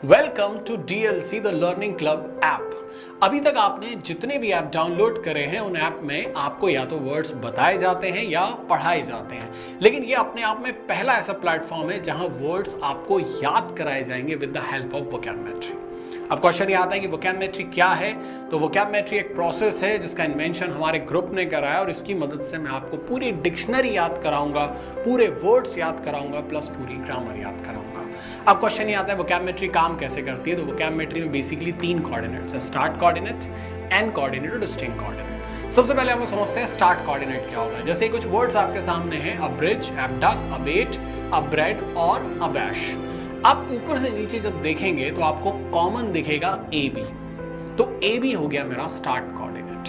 Welcome to DLC the learning club app. अभी तक आपने जितने भी ऐप डाउनलोड करे हैं उन ऐप में आपको या तो वर्ड्स बताए जाते हैं या पढ़ाए जाते हैं, लेकिन ये अपने आप में पहला ऐसा प्लेटफॉर्म है जहां वर्ड्स आपको याद कराए जाएंगे with the help of vocabulary. अब क्वेश्चन ये आता है कि वोकैब्युलरी क्या है। तो वोकैब्युलरी एक प्रोसेस है जिसका इन्वेंशन हमारे ग्रुप ने कराया और इसकी मदद से मैं आपको पूरी डिक्शनरी याद कराऊंगा, पूरे वर्ड्स याद कराऊंगा, प्लस पूरी ग्रामर याद कराऊंगा। अब क्वेश्चन ये आता है वोकैब्युलरी काम कैसे करती है। तो वोकैब्युलरी में बेसिकली 3 कोऑर्डिनेट्स है, स्टार्ट कोऑर्डिनेट, एंड कोऑर्डिनेट और डिस्टिंक्ट कोऑर्डिनेट। सबसे पहले हम लोग समझते हैं स्टार्ट कोऑर्डिनेट क्या होता है। जैसे कुछ वर्ड्स आपके सामने हैं, अ ब्रिज, एबडक, अ बेट, अ ब्रेड और अ बैश। आप ऊपर से नीचे जब देखेंगे तो आपको कॉमन दिखेगा ए बी, तो ए बी हो गया मेरा स्टार्ट कोऑर्डिनेट।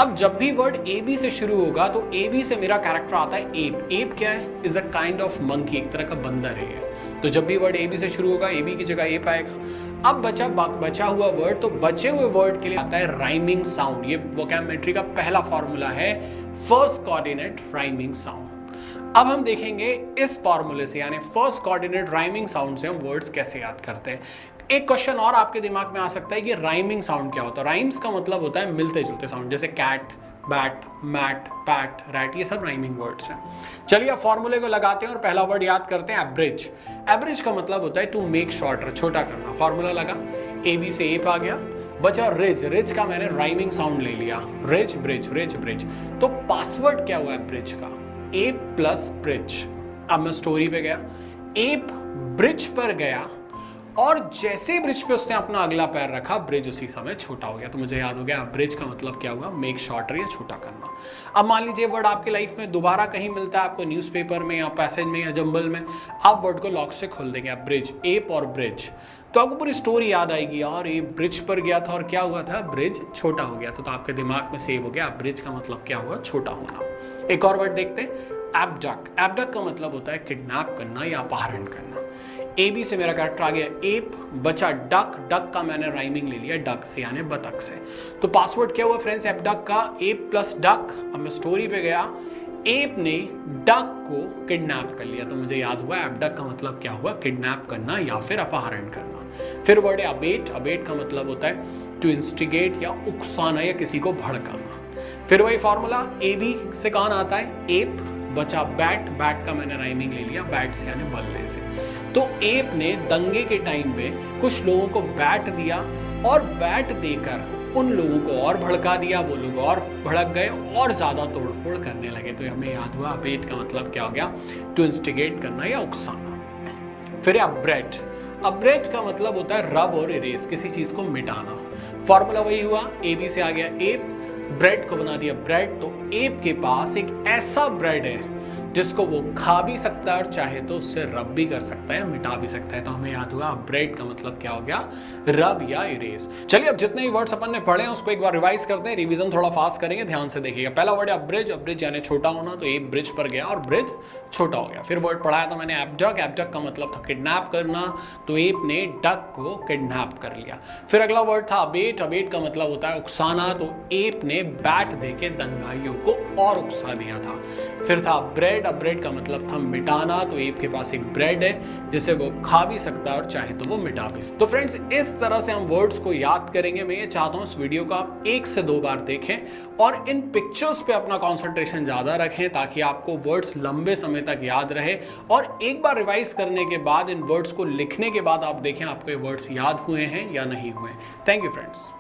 अब जब भी वर्ड ए बी से शुरू होगा तो ए बी से मेरा कैरेक्टर आता है एप। एप क्या है? Is a kind of monkey, एक तरह का बंदर है। तो जब भी वर्ड ए बी से शुरू होगा ए बी की जगह एप आएगा। अब बचा हुआ वर्ड, तो बचे हुए वर्ड के लिए आता है राइमिंग साउंड। ये वोकैब्युलरी का पहला फॉर्मूला है, फर्स्ट कोऑर्डिनेट राइमिंग साउंड। अब हम देखेंगे इस फॉर्मूले से, यानी फर्स्ट कोऑर्डिनेट राइमिंग साउंड से हम वर्ड्स कैसे याद करते हैं। एक क्वेश्चन और आपके दिमाग में आ सकता है कि राइमिंग साउंड क्या होता है। राइम्स का मतलब होता है मिलते जुलते साउंड, जैसे cat, bat, mat, pat, rat, ये सब राइमिंग वर्ड्स हैं। चलिए अब फॉर्मूले को लगाते हैं और पहला वर्ड याद करते हैं, एवरेज। एवरेज का मतलब होता है टू मेक शॉर्टर, छोटा करना। फॉर्मूला लगा, ए बी से एप आ गया, बचा रिज। रिज का मैंने राइमिंग साउंड ले लिया, रिज ब्रिज, रिज ब्रिज। तो पासवर्ड क्या हुआ है ब्रिज का? App plus bridge. अब मैं स्टोरी पे गया, एप ब्रिज पर गया और जैसे ब्रिज पे उसने अपना अगला पैर रखा, ब्रिज उसी समय छोटा हो गया। तो मुझे याद हो गया ब्रिज का मतलब क्या हुआ? मेक शॉर्टर या छोटा करना। अब मान लीजिए वर्ड आपके लाइफ में दोबारा कहीं मिलता है आपको, न्यूज़पेपर में या पैसेज में या जंबल में, आप वर्ड को लॉक से खोल देंगे, आप ब्रिज, एप और ब्रिज, तो आपको पूरी स्टोरी याद आएगी। यार ये ब्रिज पर गया था और क्या हुआ था? ब्रिज छोटा हो गया था। तो आपके दिमाग में सेव हो गया ब्रिज का मतलब क्या हुआ? छोटा होना। एक और वर्ड देखते हैं, एबडक। एबडक का मतलब होता है किडनैप करना या अपहरण करना। ए बी से मेरा कैरेक्टर आ गया एप, बचा डक। डक का मैंने राइमिंग ले लिया डक से, यानी बतख से। तो पासवर्ड क्या हुआ फ्रेंड्स एबडक का? App plus duck. अब मैं स्टोरी पे गया, एप ने डक को किडनैप कर लिया, तो मुझे याद हुआ एबडक का मतलब क्या हुआ? किडनैप करना या फिर अपहरण करना। फिर वर्ड है अबेट। अबेट का मतलब होता है टू इंस्टिगेट या उकसाना या किसी को भड़काना। फिर वही फॉर्मूला, ए बी से कौन आता है? एप, बचा बैट। बैट का मैंने राइमिंग ले लिया बैट से, यानी बल्ले से। तो एप ने दंगे के टाइम पे कुछ लोगों को बैट दिया और बैट देकर उन लोगों को और भड़का दिया, वो लोग और भड़क गए और ज्यादा तोड़फोड़ करने लगे। तो हमें याद हुआ अबेट का मतलब क्या हो गया? टू इंस्टिगेट करना या उकसाना। फिर ब्रेड। ब्रेड का मतलब होता है रब और इरेज, किसी चीज को मिटाना। फॉर्मूला वही हुआ, ए बी से आ गया एप, ब्रेड को बना दिया ब्रेड। तो एप के पास एक ऐसा ब्रेड है जिसको वो खा भी सकता है और चाहे तो उससे रब भी कर सकता है, मिटा भी सकता है। तो हमें याद हुआ ब्रेड का मतलब क्या हो गया? रब या इरेज। चलिए अब जितने भी वर्ड्स अपन ने पढ़े हैं उसको एक बार रिवाइज करते हैं, रिवीजन थोड़ा फास्ट करेंगे, ध्यान से देखिएगा। पहला वर्ड है ब्रिज। ब्रिज यानी छोटा होना, तो एप ब्रिज पर गया और ब्रिज छोटा हो गया। फिर वर्ड पढ़ाया था मैंने एबडक। एबडक का मतलब था किडनैप करना, तो एप ने डक को किडनैप कर लिया। फिर अगला वर्ड था अबेट। अबेट का मतलब होता है उकसाना, तो एप ने बैट देके दंगाइयों को और उकसा दिया था। फिर था ब्रेड। ब्रेड का मतलब था मिटाना, तो एप के पास एक ब्रेड है जिसे वो खा भी सकता है और चाहे तो वो मिटा भी सकता है। तो फ्रेंड्स इस तरह से हम वर्ड्स को याद करेंगे। मैं ये चाहता हूं इस वीडियो को आप 1 से 2 बार देखें और इन पिक्चर्स पे अपना कंसंट्रेशन ज्यादा रखें ताकि आपको वर्ड्स लंबे समय तक याद रहे। और एक बार रिवाइज करने के बाद इन वर्ड्स को लिखने के बाद आप देखें आपको ये वर्ड्स याद हुए हैं या नहीं हुए। Thank you friends.